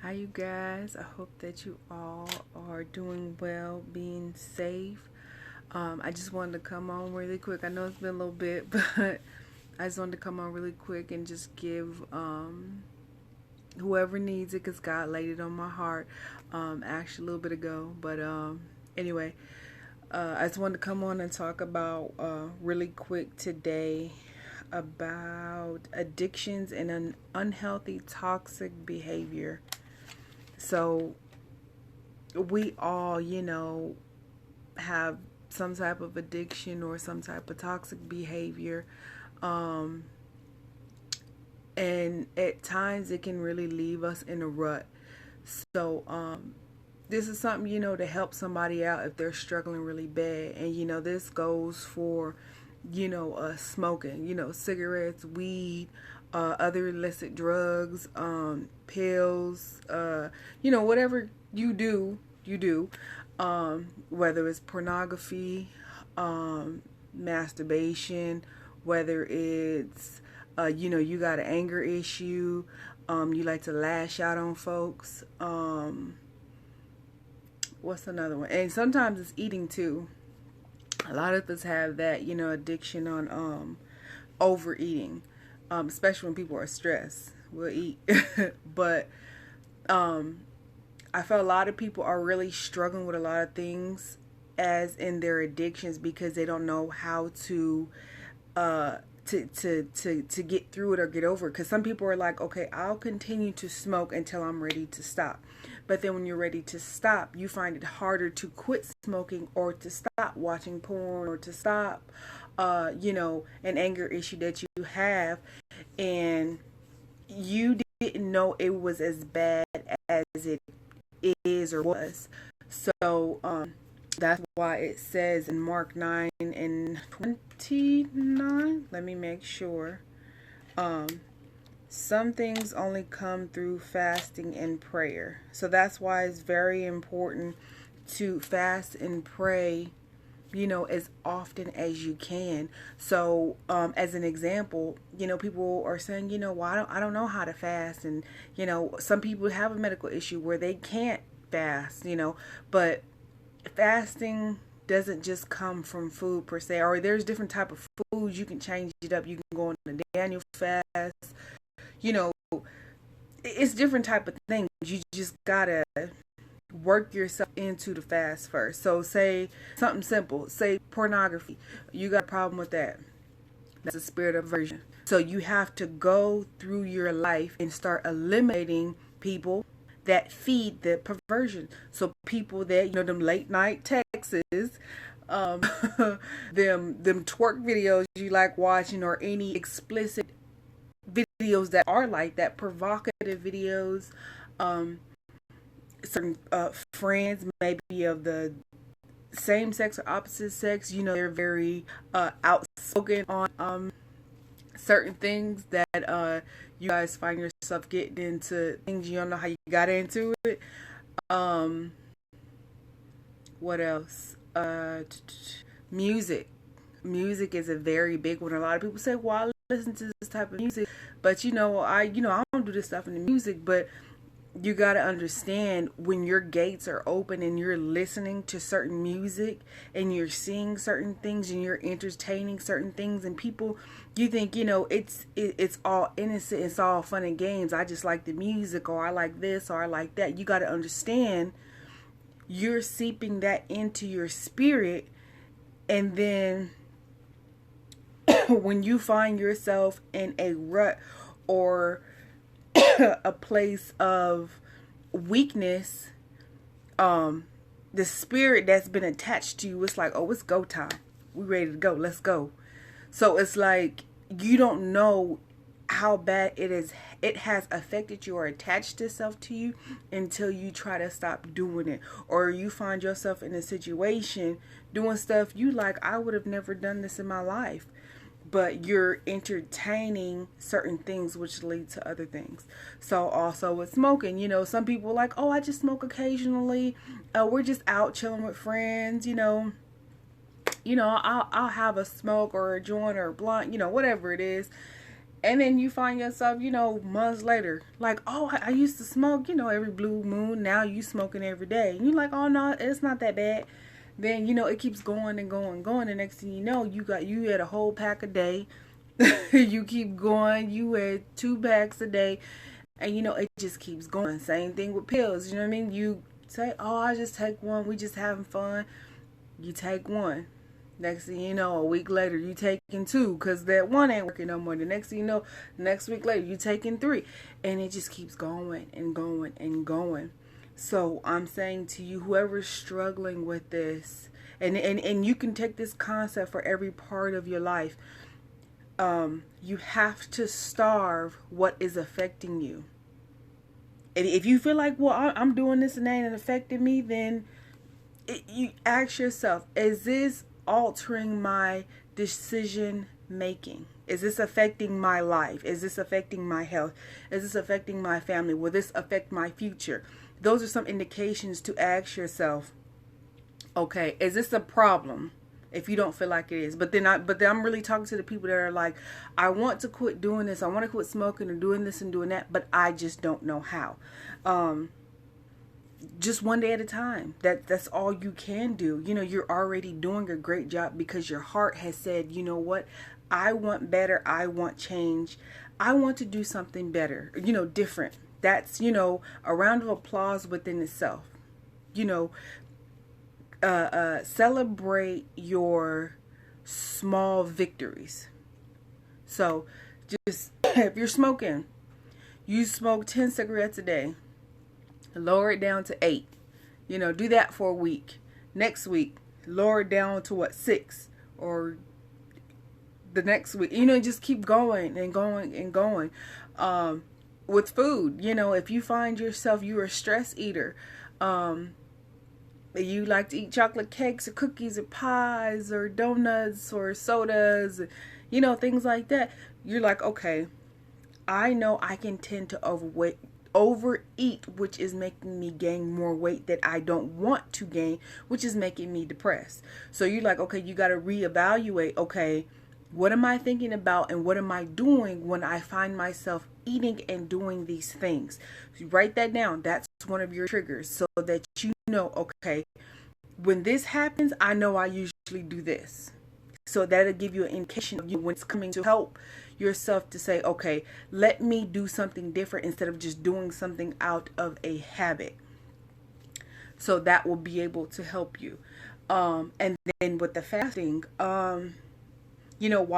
Hi, you guys. I hope that you all are doing well, being safe. I just wanted to come on really quick. I know it's been a little bit, but I just wanted to come on really quick and just give whoever needs it, because God laid it on my heart actually a little bit ago. But anyway, I just wanted to come on and talk about really quick today about addictions and an unhealthy, toxic behavior. So we all, have some type of addiction or some type of toxic behavior. Um, and at times it can really leave us in a rut. So, this is something, to help somebody out if they're struggling really bad. And, this goes for, smoking, cigarettes, weed, other illicit drugs, pills, whatever you do, whether it's pornography, masturbation, whether it's, you got an anger issue, you like to lash out on folks. What's another one? And sometimes it's eating too. A lot of us have that, addiction on overeating, especially when people are stressed. We'll eat, but I feel a lot of people are really struggling with a lot of things as in their addictions because they don't know how uh to get through it or get over it. Because some people are like, okay, I'll continue to smoke until I'm ready to stop. But then when you're ready to stop, you find it harder to quit smoking or to stop watching porn or to stop, an anger issue that you have. And you didn't know it was as bad as it is or was. So, that's why it says in Mark 9 and 29, let me make sure. Um, some things only come through fasting and prayer. So that's why it's very important to fast and pray, as often as you can. So, as an example, people are saying, well, I don't know how to fast. And, some people have a medical issue where they can't fast, but fasting doesn't just come from food per se, or there's different type of foods. You can change it up. You can go on a Daniel fast, you know it's different type of things. You just gotta work yourself into the fast first. So say something simple, say pornography. You got a problem with that. That's a spirit of aversion. So you have to go through your life and start eliminating people that feed the perversion. So people that, them late night texts, um, them twerk videos you like watching, or any explicit videos that are like that, provocative videos, um, certain friends maybe of the same sex or opposite sex, they're very outspoken on certain things that you guys find yourself getting into things you don't know how you got into it. Um, what else? Music. Music is a very big one. A lot of people say, "Well, I listen to this type of music," but I don't do this stuff in the music. But you got to understand, when your gates are open and you're listening to certain music and you're seeing certain things and you're entertaining certain things, and people, you think, it's all innocent, it's all fun and games, I just like the music, or I like this, or I like that. You got to understand, you're seeping that into your spirit. And then when you find yourself in a rut or a place of weakness, the spirit that's been attached to you, it's like, oh, it's go time. We ready to go. Let's go. So it's like, you don't know how bad it has affected you or attached itself to you until you try to stop doing it, or you find yourself in a situation doing stuff you like, I would have never done this in my life, but you're entertaining certain things which lead to other things. So also with smoking, some people are like, oh, I just smoke occasionally, we're just out chilling with friends, I'll have a smoke or a joint or a blunt, whatever it is. And then you find yourself, months later, like, oh, I used to smoke, every blue moon. Now you smoking every day. And you're like, oh, no, it's not that bad. Then, it keeps going and going and going. The next thing you know, you had a whole pack a day. You keep going. You had 2 packs a day. And, it just keeps going. Same thing with pills. You know what I mean? You say, oh, I just take one. We just having fun. You take one. Next thing you know, a week later, you taking 2 because that one ain't working no more. The next thing you know, next week later, you taking 3. And it just keeps going and going and going. So I'm saying to you, whoever's struggling with this, and you can take this concept for every part of your life, you have to starve what is affecting you. And if you feel like, well, I'm doing this and that ain't affecting me, then you ask yourself, is this altering my decision making? Is this affecting my life? Is this affecting my health? Is this affecting my family? Will this affect my future? Those are some indications to ask yourself, okay, is this a problem? If you don't feel like it is. But then I'm really talking to the people that are like, I want to quit doing this. I want to quit smoking and doing this and doing that, but I just don't know how. Just one day at a time. That's all you can do. You're already doing a great job because your heart has said, you know what? I want better. I want change. I want to do something better, different. That's, a round of applause within itself. Celebrate your small victories. So just, if you're smoking, you smoke 10 cigarettes a day. Lower it down to 8. Do that for a week. Next week, lower it down to 6, or the next week. Just keep going and going and going. With food, if you find yourself, you're a stress eater, you like to eat chocolate cakes or cookies or pies or donuts or sodas, things like that. You're like, okay, I know I can tend to overeat, which is making me gain more weight that I don't want to gain, which is making me depressed. So you're like, okay, you got to reevaluate. Okay, what am I thinking about and what am I doing when I find myself eating and doing these things? So you write that down. That's one of your triggers, so that okay, when this happens, I know I usually do this. So that'll give you an indication of when it's coming to help yourself to say, okay, let me do something different instead of just doing something out of a habit. So that will be able to help you. And then with the fasting, while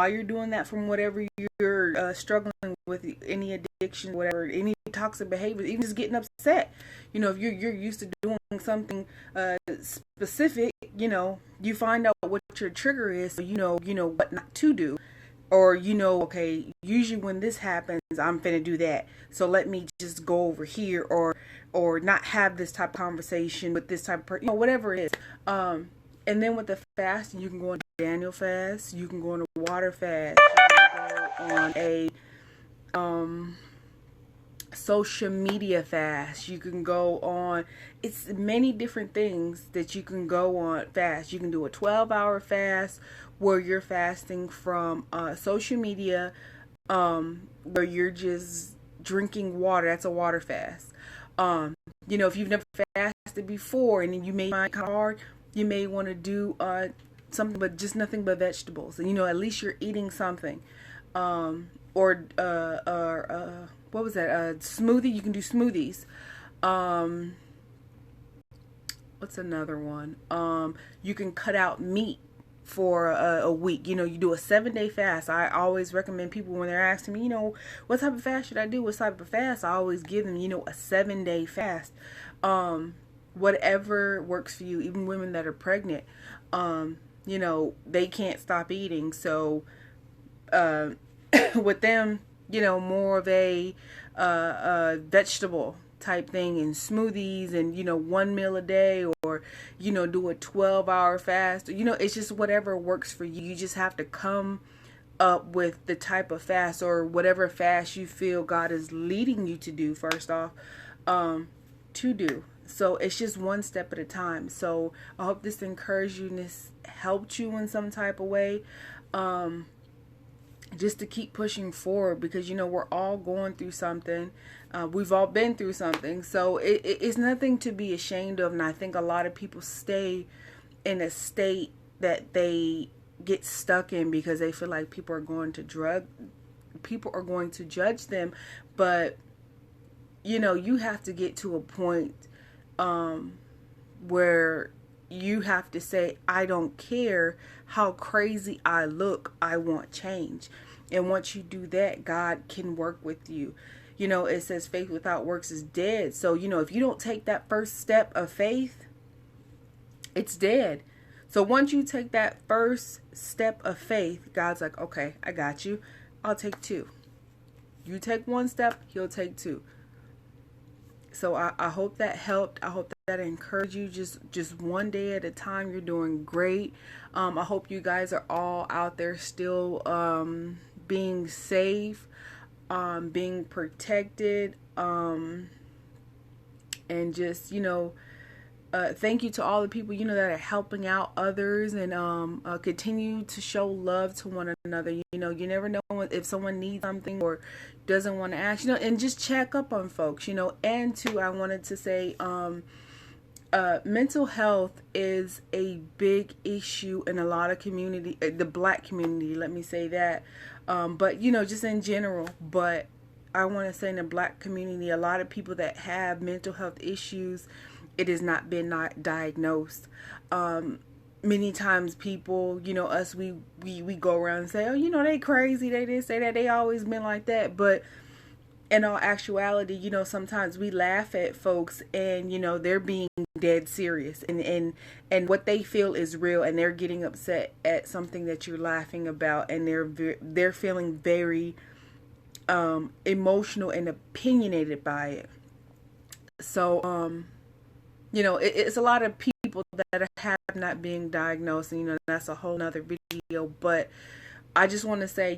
you're doing that from whatever you're struggling with, any addiction, whatever, any toxic behavior, even just getting upset, if you're used to doing something specific, you find out what your trigger is, so you know what not to do. Or, okay, usually when this happens, I'm finna do that. So let me just go over here, or not have this type of conversation with this type of person, whatever it is. And then with the fasting, you can go on a Daniel fast, you can go on a water fast, you can go on a social media fast, you can go on, it's many different things that you can go on fast. You can do a 12-hour fast where you're fasting from social media, where you're just drinking water. That's a water fast. If you've never fasted before and you may find it kind of hard, you may want to do something but just nothing but vegetables. And at least you're eating something. Or what was that? Smoothie. You can do smoothies. What's another one? You can cut out meat for a week. You do a 7-day fast. I always recommend people when they're asking me, what type of fast should I do? What type of fast? I always give them, a 7-day fast. Whatever works for you. Even women that are pregnant, they can't stop eating. So, with them, more of a vegetable type thing and smoothies and, 1 meal a day, or, do a 12-hour fast. It's just whatever works for you. You just have to come up with the type of fast or whatever fast you feel God is leading you to do, first off, to do. So it's just one step at a time. So I hope this encouraged you and this helped you in some type of way. just to keep pushing forward, because we're all going through something. We've all been through something, so it's nothing to be ashamed of. And I think a lot of people stay in a state that they get stuck in because they feel like people are going to judge them. But you have to get to a point where you have to say, I don't care how crazy I look, I want change. And once you do that, God can work with you. It says faith without works is dead. So, if you don't take that first step of faith, it's dead. So once you take that first step of faith, God's like, okay, I got you. I'll take two. You take one step, he'll take two. So I hope that helped. I hope that encouraged you. Just one day at a time. You're doing great. I hope you guys are all out there still being safe, being protected, and just thank you to all the people that are helping out others, and continue to show love to one another. You never know if someone needs something or doesn't want to ask, and just check up on folks. And too, I wanted to say mental health is a big issue in a lot of community, the Black community, let me say that, but just in general. But I want to say in the Black community, a lot of people that have mental health issues, it has not been diagnosed. Many times people, us, we go around and say, oh, they crazy, they did say that, they always been like that. But in all actuality, sometimes we laugh at folks, and they're being dead serious, and what they feel is real, and they're getting upset at something that you're laughing about, and they're feeling very emotional and opinionated by it. So it's a lot of people that have not being diagnosed, and that's a whole nother video. But I just want to say,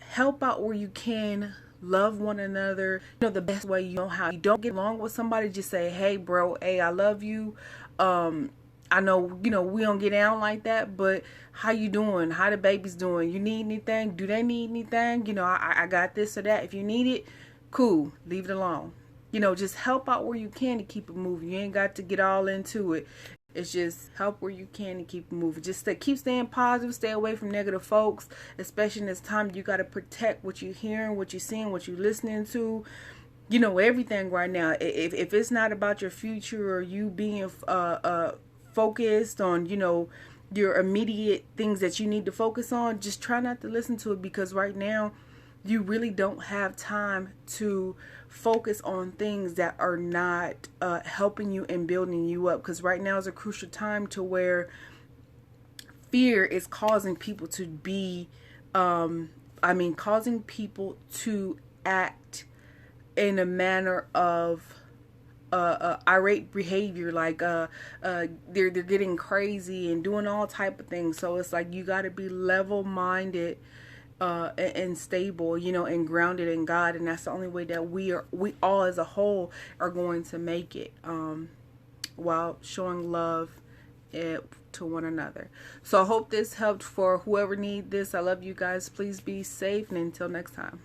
help out where you can, love one another, the best way you know how. You don't get along with somebody, just say, hey bro, hey, I love you. I know, we don't get down like that, but how you doing? How the baby's doing? You need anything? Do they need anything? I got this or that. If you need it, cool, leave it alone. Just help out where you can to keep it moving. You ain't got to get all into it. It's just help where you can to keep it moving. Just keep staying positive. Stay away from negative folks, especially in this time. You got to protect what you're hearing, what you're seeing, what you're listening to. Everything right now. If it's not about your future, or you being focused on, your immediate things that you need to focus on, just try not to listen to it, because right now you really don't have time to focus on things that are not helping you and building you up. Because right now is a crucial time to where fear is causing people to be, causing people to act in a manner of irate behavior, like they're getting crazy and doing all type of things. So it's like you got to be level-minded and stable, and grounded in God, and that's the only way that we all as a whole are going to make it, while showing love to one another. So I hope this helped for whoever needs this. I love you guys. Please be safe, and until next time.